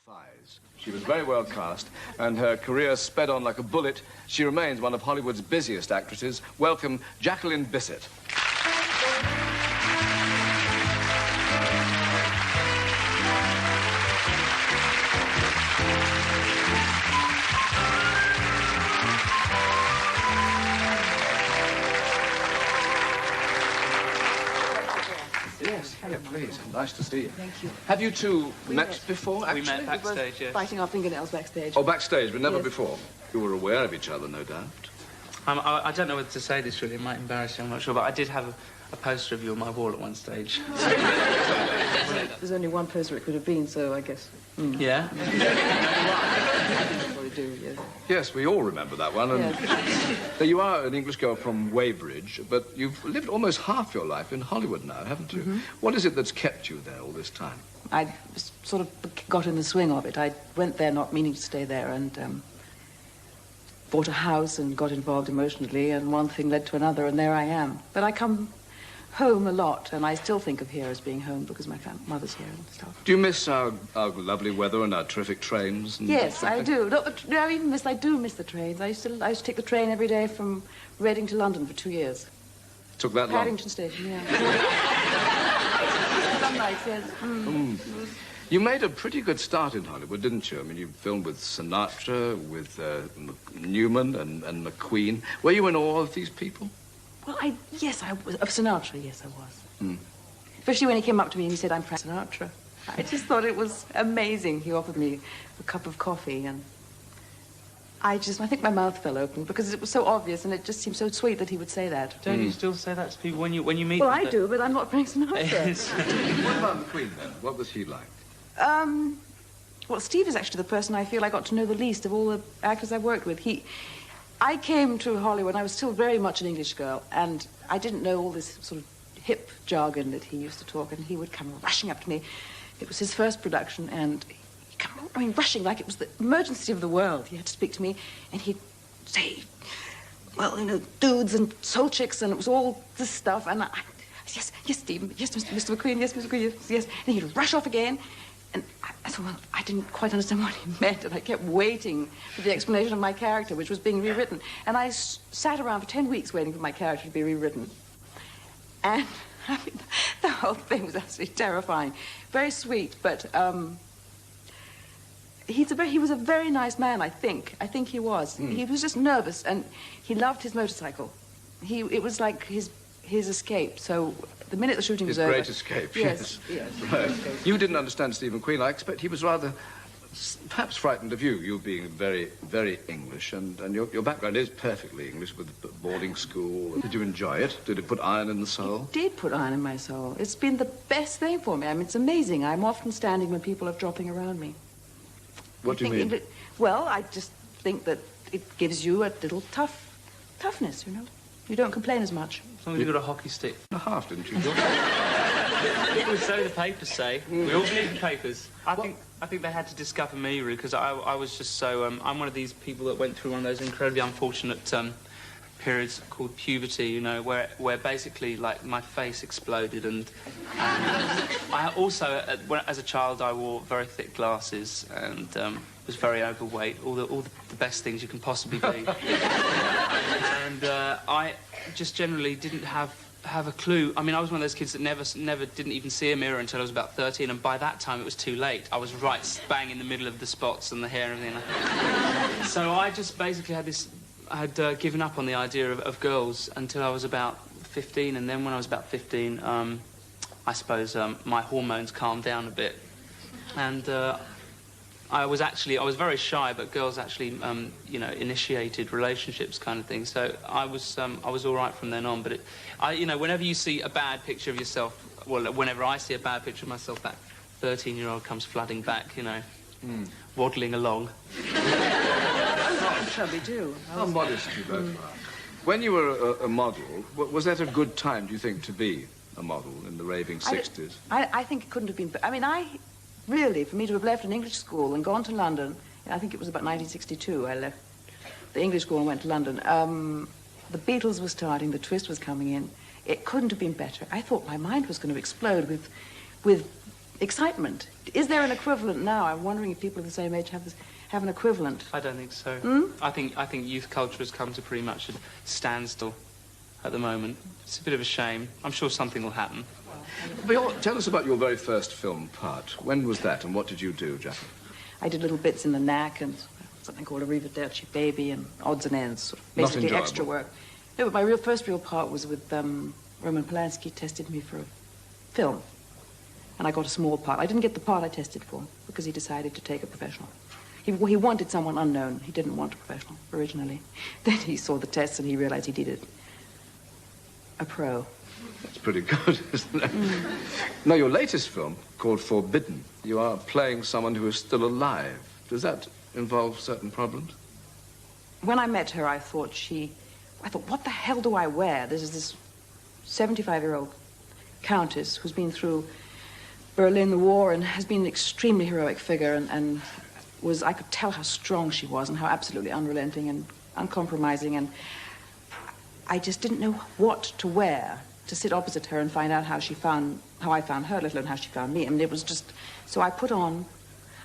thighs. She was very well cast, and her career sped on like a bullet. She remains one of Hollywood's busiest actresses. Welcome, Jacqueline Bisset. Yes, yeah, please. Nice to see you. Thank you. Have you two met before, actually? We met backstage, yes. Fighting our fingernails backstage. Oh, backstage, but never Yes. before. You were aware of each other, no doubt. I don't know whether to say this, really. It might embarrass you, I'm not sure, but I did have a poster of you on my wall at one stage. There's only one poster it could have been, so I guess... Yeah? Probably do, yes. Yes, we all remember that one. And Yes. now, you are an English girl from Weybridge, but you've lived almost half your life in Hollywood now, haven't you? Mm-hmm. What is it that's kept you there all this time? I sort of got in the swing of it. I went there not meaning to stay there and bought a house and got involved emotionally, and one thing led to another, and there I am. But I come home a lot, and I still think of here as being home because my mother's here and stuff. Do you miss our lovely weather and our terrific trains? And Yes, I do. I do miss the trains. I used to take the train every day from Reading to London for 2 years. Took that long? Paddington Station, yeah. Some nights, yes. You made a pretty good start in Hollywood, didn't you? I mean, you filmed with Sinatra, with Newman and McQueen. Were you in awe of these people? Well, yes, I was. Of Sinatra, yes, I was. Especially when he came up to me and he said, "I'm Frank Sinatra." I just thought it was amazing. He offered me a cup of coffee, and I think my mouth fell open because it was so obvious, and it just seemed so sweet that he would say that. Don't you still say that to people when you meet Well, them? I do, but I'm not Frank Sinatra. What about McQueen, then? What was he like? Well, Steve is actually the person I feel I got to know the least of all the actors I've worked with. I came to Hollywood, I was still very much an English girl, and I didn't know all this sort of hip jargon that he used to talk, and he would come rushing up to me. It was his first production, and he'd come, rushing like it was the emergency of the world. He had to speak to me, and he'd say, well, dudes and soul chicks, and it was all this stuff, and yes, Steve, yes, Mr. McQueen, yes, Mr. McQueen, yes. And he'd rush off again. And I thought, well, I didn't quite understand what he meant, and I kept waiting for the explanation of my character, which was being rewritten. And I sat around for 10 weeks waiting for my character to be rewritten. And the whole thing was absolutely terrifying. Very sweet, but he was a very nice man, I think. I think he was. He was just nervous, and he loved his motorcycle. It was like his escape, so... The minute the shooting was over... His great escape, yes. Right. You didn't understand Steve McQueen. I expect he was rather, perhaps frightened of you being very, very English, and your background is perfectly English with boarding school. Did you enjoy it? Did it put iron in the soul? It did put iron in my soul. It's been the best thing for me. I mean, it's amazing. I'm often standing when people are dropping around me. What do you mean? Well, I just think that it gives you a little toughness, You don't complain as much. As long as you've got a hockey stick. A half, didn't you? So the papers say. We all believe the papers. I think they had to discover me, really, because I was just so... I'm one of these people that went through one of those incredibly unfortunate periods called puberty, where basically, like, my face exploded, and I also, as a child, I wore very thick glasses and was very overweight, all the best things you can possibly be. And I just generally didn't have a clue. I mean, I was one of those kids that never didn't even see a mirror until I was about 13, and by that time it was too late. I was right bang in the middle of the spots and the hair and everything. So I just basically had given up on the idea of girls until I was about 15, and then when I was about 15, I suppose my hormones calmed down a bit, and I was very shy, but girls actually, initiated relationships, kind of thing. So I was all right from then on. But whenever you see a bad picture of yourself, well, whenever I see a bad picture of myself, that 13-year-old comes flooding back, waddling along. Chubby too. How modest you both are. When you were a model, was that a good time, do you think, to be a model in the raving 60s? I think it couldn't have been... I mean, really, for me to have left an English school and gone to London, I think it was about 1962, I left the English school and went to London. The Beatles were starting, the twist was coming in. It couldn't have been better. I thought my mind was going to explode with excitement. Is there an equivalent now? I'm wondering if people of the same age have an equivalent. I don't think so. Hmm? I think youth culture has come to pretty much a standstill at the moment. It's a bit of a shame. I'm sure something will happen. But tell us about your very first film part. When was that, and what did you do, Jacqueline? I did little bits in the knack and something called Arrivederci Baby and odds and ends, sort of basically extra work. No, but my first real part was with Roman Polanski tested me for a film. And I got a small part. I didn't get the part I tested for because he decided to take a professional. He wanted someone unknown. He didn't want a professional originally. Then he saw the tests and he realized he needed a pro. That's pretty good, isn't it? Now, your latest film, called Forbidden, you are playing someone who is still alive. Does that involve certain problems? When I met her, I thought, what the hell do I wear? There's this 75-year-old countess who's been through Berlin, the war, and has been an extremely heroic figure, and I could tell how strong she was and how absolutely unrelenting and uncompromising, and I just didn't know what to wear to sit opposite her and find out how I found her, let alone how she found me. I mean, it was just, so I put on,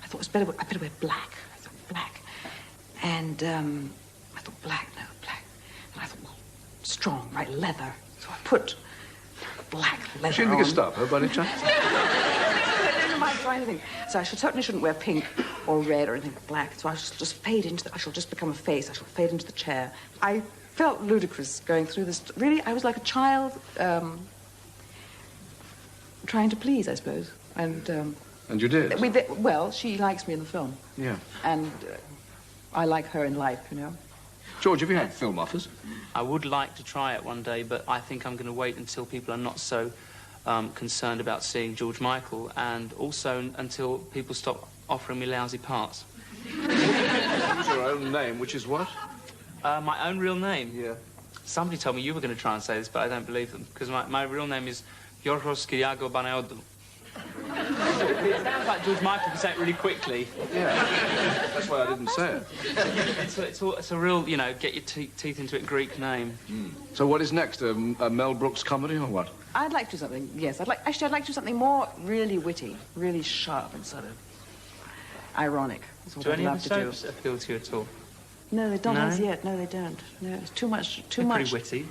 I thought I better wear black. I thought black. And I thought black. And I thought, well, strong, right, leather. So I put black leather on. She didn't stop her, by any chance? I didn't mind trying anything. So I certainly shouldn't wear pink or red or anything but black. So I shall just fade into I shall just become a face. I shall fade into the chair. I felt ludicrous going through this. Really, I was like a child trying to please, I suppose. And you did? Well, she likes me in the film. Yeah. And I like her in life, you know. George, have you had film offers? I would like to try it one day, but I think I'm going to wait until people are not so concerned about seeing George Michael, and also until people stop offering me lousy parts. Use your own name, which is what? My own real name? Yeah. Somebody told me you were going to try and say this, but I don't believe them, because my real name is Yorgos Kyriago Banayoudou. It sounds like George Michael can say it really quickly. Yeah. That's why I didn't say it. It's a real, you know, get your teeth into it Greek name. So what is next? A Mel Brooks comedy or what? I'd like to do something, yes. I'd like to do something more really witty, really sharp and sort of ironic. Do any of the soaps appeal to you at all? No, they don't as yet. No, they don't. No, it's too much. Pretty witty.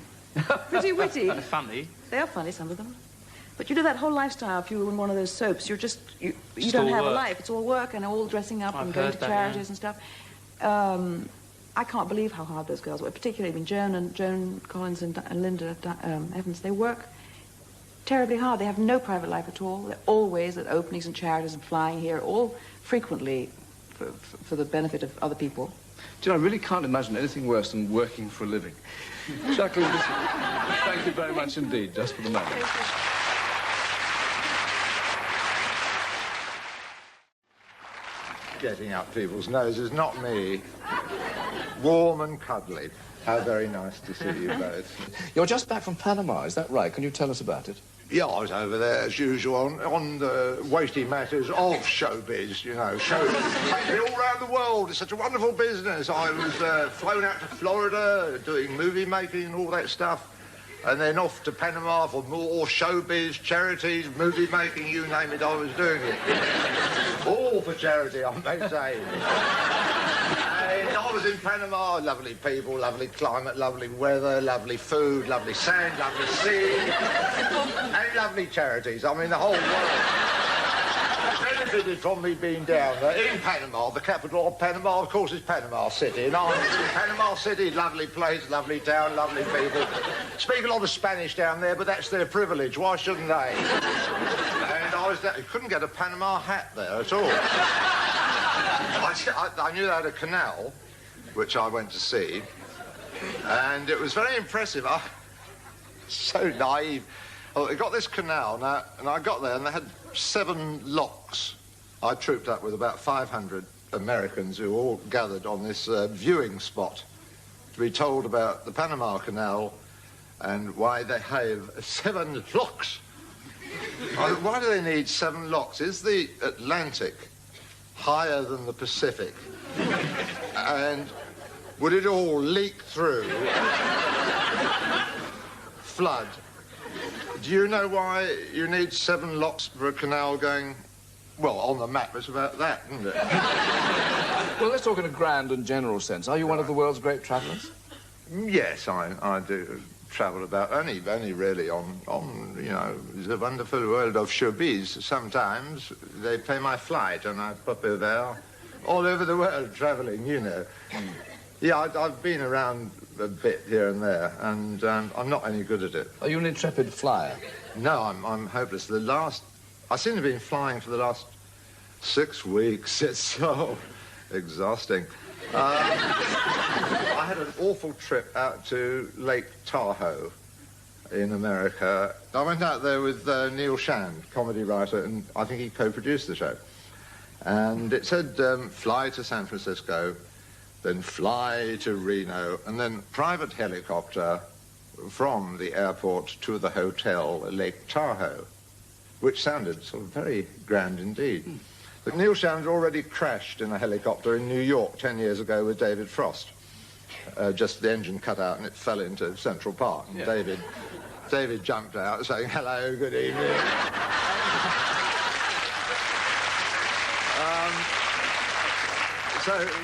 Pretty witty. They're funny. They are funny, some of them. But you do that whole lifestyle, if you were in one of those soaps, you don't have a life. It's all work and all dressing up and going to charities and stuff. I can't believe how hard those girls work, particularly Joan Collins and Linda Evans. They work terribly hard. They have no private life at all. They're always at openings and charities and flying here, all frequently for the benefit of other people. Do you know, I really can't imagine anything worse than working for a living. Jacqueline, thank you very much indeed, just for the moment. Getting up people's noses, not me. Warm and cuddly. How very nice to see you both. You're just back from Panama, is that right? Can you tell us about it? Yeah, I was over there, as usual, on the weighty matters of showbiz, you know. Showbiz. Take me all around the world. It's such a wonderful business. I was flown out to Florida, doing movie making and all that stuff. And then off to Panama for more showbiz, charities, movie making, you name it, I was doing it. All for charity, I may say. And I was in Panama, lovely people, lovely climate, lovely weather, lovely food, lovely sand, lovely sea, and lovely charities. I mean, the whole world benefited from me being down there in Panama, the capital of Panama, of course, is Panama City. And I was in Panama City, lovely place, lovely town, lovely people. Speak a lot of Spanish down there, but that's their privilege. Why shouldn't they? And I was there. You couldn't get a Panama hat there at all. I knew they had a canal, which I went to see, and it was very impressive. So naive. Oh, they got this canal now, and I got there, and they had 7 locks. I trooped up with about 500 Americans who all gathered on this viewing spot to be told about the Panama Canal and why they have 7 locks. Why do they need 7 locks? Is the Atlantic higher than the Pacific? And would it all leak through, flood? Do you know why you need 7 locks for a canal going Well, on the map, it's about that, isn't it? Well, let's talk in a grand and general sense. Are you one of the world's great travellers? Yes, I do travel about, only really on, you know, the wonderful world of showbiz. Sometimes they pay my flight and I pop over all over the world travelling, you know. Yeah, I've been around a bit here and there, and I'm not any good at it. Are you an intrepid flyer? No, I'm hopeless. I seem to have been flying for the last 6 weeks. It's so exhausting. I had an awful trip out to Lake Tahoe in America. I went out there with Neil Shand, comedy writer, and I think he co-produced the show. And it said, fly to San Francisco, then fly to Reno, and then private helicopter from the airport to the hotel, Lake Tahoe, which sounded sort of very grand indeed. But Neil Shand already crashed in a helicopter in New York 10 years ago with David Frost. Just the engine cut out and it fell into Central Park. And yeah. David jumped out saying, hello, good evening.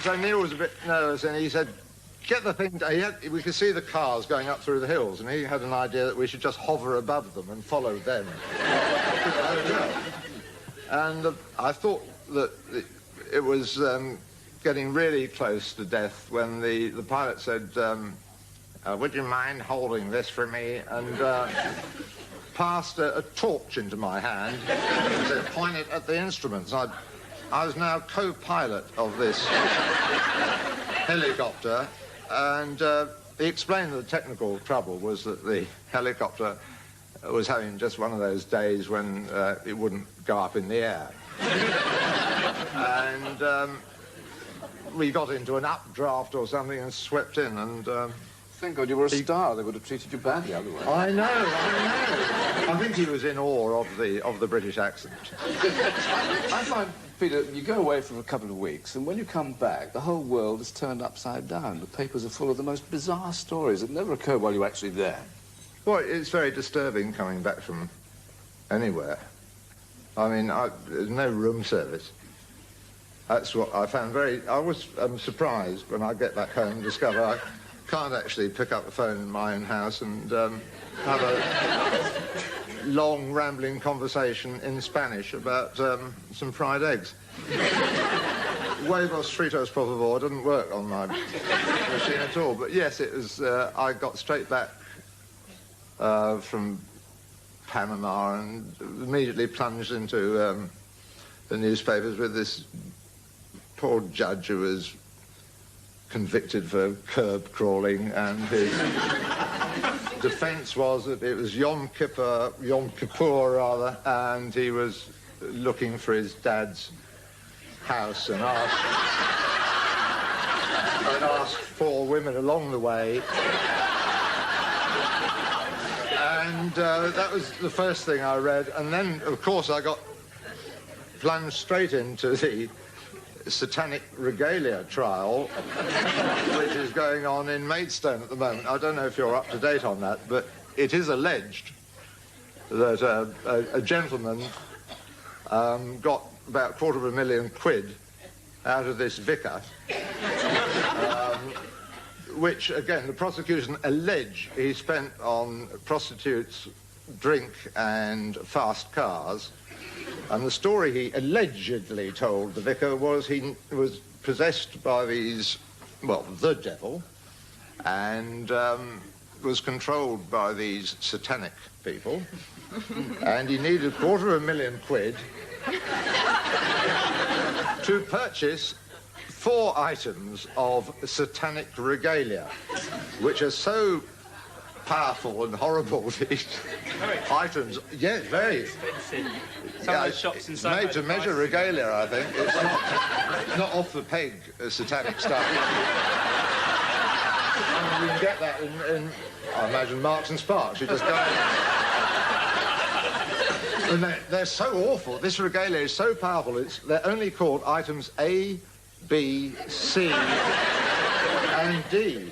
So Neil was a bit nervous and he said, get the thing, we could see the cars going up through the hills and he had an idea that we should just hover above them and follow them. And I thought that it was getting really close to death when the pilot said, would you mind holding this for me? And passed a torch into my hand and said, point it at the instruments. I was now co-pilot of this helicopter, and he explained that the technical trouble was that the helicopter was having just one of those days when it wouldn't go up in the air. And we got into an updraft or something and swept in, and... Thank God you were a star. They would have treated you badly otherwise. I know. I think he was in awe of the British accent. I find, Peter, you go away for a couple of weeks, and when you come back, the whole world is turned upside down. The papers are full of the most bizarre stories that never occurred while you were actually there. Well, it's very disturbing coming back from anywhere. I mean, there's no room service. That's what I found I was surprised when I get back home and discover I can't actually pick up the phone in my own house and have a long, rambling conversation in Spanish about some fried eggs. Huevos fritos, por favor, didn't work on my machine at all. But yes, it was, I got straight back from Panama and immediately plunged into the newspapers with this poor judge who was convicted for curb crawling, and his defence was that it was Yom Kippur rather, and he was looking for his dad's house and asked 4 women along the way. And that was the first thing I read, and then, of course, I got plunged straight into the Satanic Regalia trial, which is going on in Maidstone at the moment. I don't know if you're up to date on that, but it is alleged that a gentleman got about £250,000 out of this vicar, which, again, the prosecution allege he spent on prostitutes, drink and fast cars. And the story he allegedly told the vicar was he was possessed by these, well, the devil, and was controlled by these satanic people, and he needed £250,000 to purchase 4 items of satanic regalia, which are so powerful and horrible, these items. Yes, very. Some of those shops it's made to measure regalia, I think. It's not off the peg, satanic stuff. And you can get that in I imagine, Marks and Sparks. You just go... And they're so awful. This regalia is so powerful, they're only called items A, B, C, and D.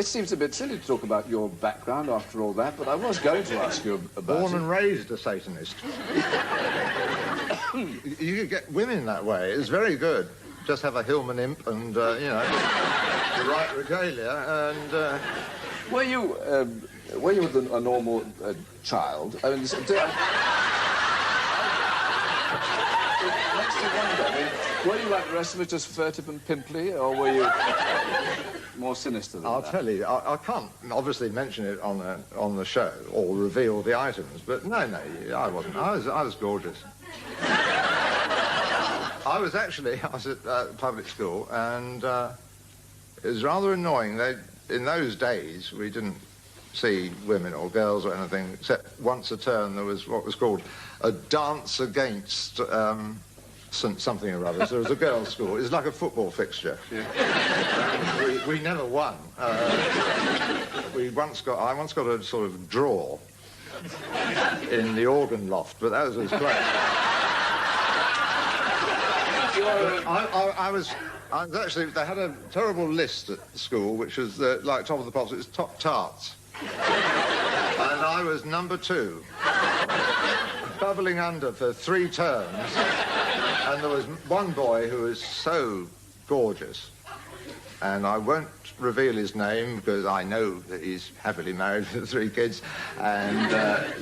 It seems a bit silly to talk about your background after all that, but I was going to ask you about Born it. and raised a Satanist. You could get women that way. It's very good. Just have a Hillman imp and, you know, the right regalia and... Were you a normal child? I mean, it makes you wonder. I mean, were you like the rest of us, just furtive and pimply, or were you more sinister than that? I'll tell you, I can't obviously mention it on the show or reveal the items, but no, I wasn't. I was gorgeous. I was at public school, and it was rather annoying. In those days, we didn't see women or girls or anything, except once a term there was what was called a dance against something or other. So it was a girls' school. It was like a football fixture. Yeah. We never won. I once got a sort of draw in the organ loft, but that was as close. I was actually, they had a terrible list at school, which was like Top of the Pops. It was top tarts. And I was number 2, bubbling under for 3 terms. And there was one boy who was so gorgeous, and I won't reveal his name because I know that he's happily married with 3 kids and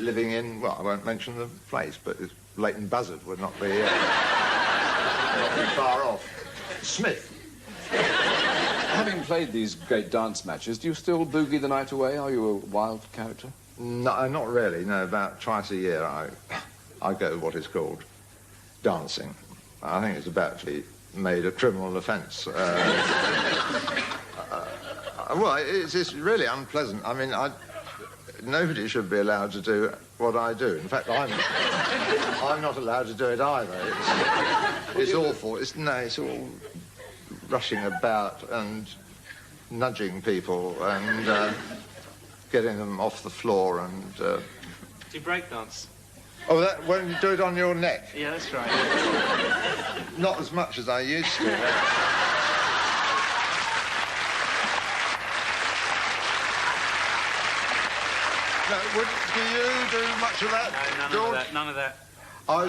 living in, well, I won't mention the place, but Leighton Buzzard would not be far off. Smith. Having played these great dance matches, do you still boogie the night away? Are you a wild character? No, not really. No, about twice a year I go what is called dancing. I think it's about to be made a criminal offence. Well, it's really unpleasant. I mean, nobody should be allowed to do what I do. In fact, I'm not allowed to do it either. It's awful. It's all rushing about and nudging people and getting them off the floor and... Do you break dance? Oh, that when you do it on your neck? Yeah, that's right. Not as much as I used to. No, do you do much of that, No, none of that. I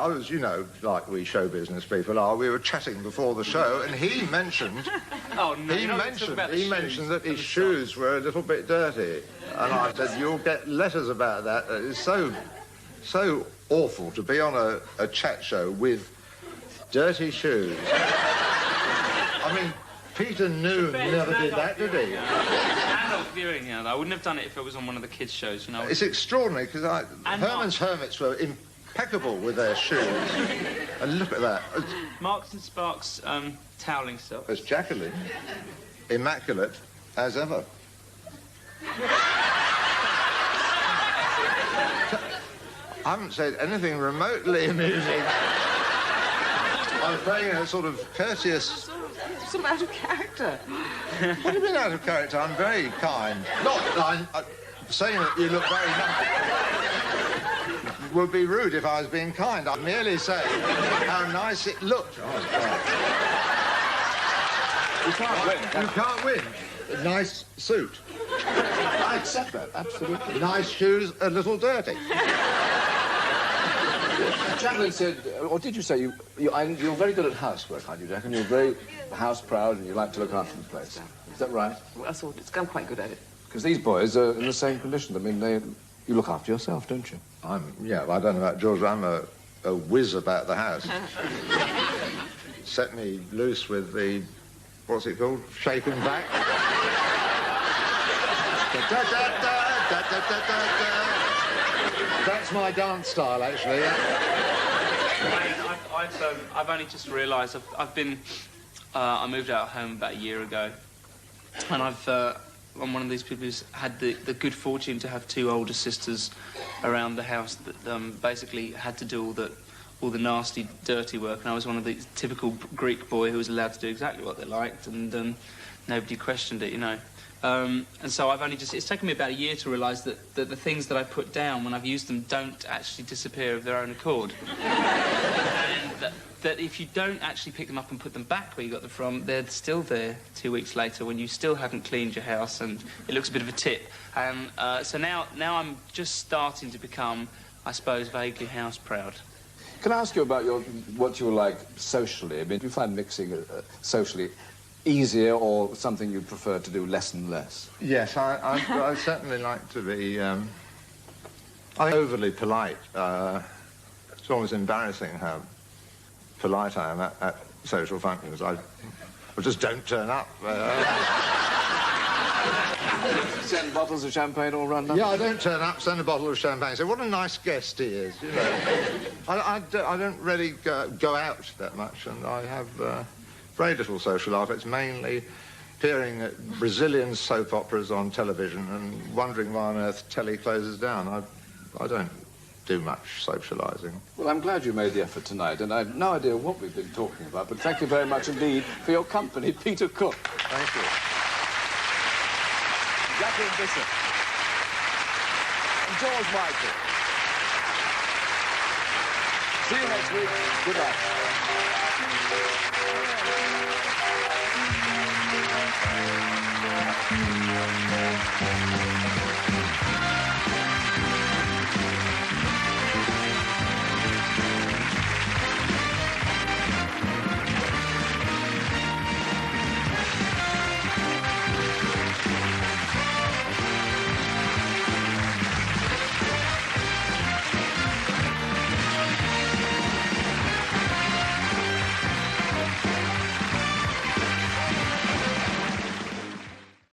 was, you know, like we show business people are. We were chatting before the show, and he mentioned. Oh no! He mentioned that his shoes were a little bit dirty, and I said, "You'll get letters about that. It's so awful to be on a chat show with dirty shoes." I mean, Peter Noon never did that, did he? Adult viewing, yeah. I wouldn't have done it if it was on one of the kids' shows, you know. It's extraordinary because Herman's Hermits were impeccable with their shoes. And look at that. Marks and Sparks toweling stuff. As Jacqueline, immaculate as ever. I haven't said anything remotely amusing. I was playing a sort of courteous... Some out of character. What do you mean out of character? I'm very kind. I'm saying that you look very nice would be rude if I was being kind. I'm merely saying how nice it looked. Oh, You can't win. you can't win. A nice suit. I accept that, absolutely. Nice shoes, a little dirty. Jacqueline said, or did you say, you're very good at housework, aren't you, Jacqueline? You're very house-proud and you like to look after the place. Is that right? Well, I'm quite good at it. Because these boys are in the same condition. I mean, you look after yourself, don't you? I don't know about George, but I'm a whiz about the house. Set me loose with the, what's it called? Shaken back. That's my dance style, actually. I've only just realised I moved out of home about a year ago, and I'm one of these people who's had the good fortune to have 2 older sisters around the house that basically had to do all the nasty, dirty work, and I was one of the typical Greek boy who was allowed to do exactly what they liked, and nobody questioned it, you know. And so I've only it's taken me about a year to realise that the things that I put down when I've used them don't actually disappear of their own accord. And that if you don't actually pick them up and put them back where you got them from, they're still there 2 weeks later when you still haven't cleaned your house and it looks a bit of a tip. And so now I'm just starting to become, I suppose, vaguely house proud. Can I ask you about what you were like socially? I mean, do you find mixing socially easier or something you prefer to do less and less? Yes, I certainly like to be overly polite. It's almost embarrassing how polite I am at social functions. I just don't turn up. Send bottles of champagne all run down? Yeah, I don't turn up, send a bottle of champagne, say, what a nice guest he is, you know. I don't really go out that much, and I have very little social life. It's mainly appearing at Brazilian soap operas on television and wondering why on earth telly closes down. I don't do much socialising. Well, I'm glad you made the effort tonight, and I've no idea what we've been talking about, but thank you very much indeed for your company, Peter Cook. Thank you. Jacqueline Bissett. And George Michael. See you next week. Good night.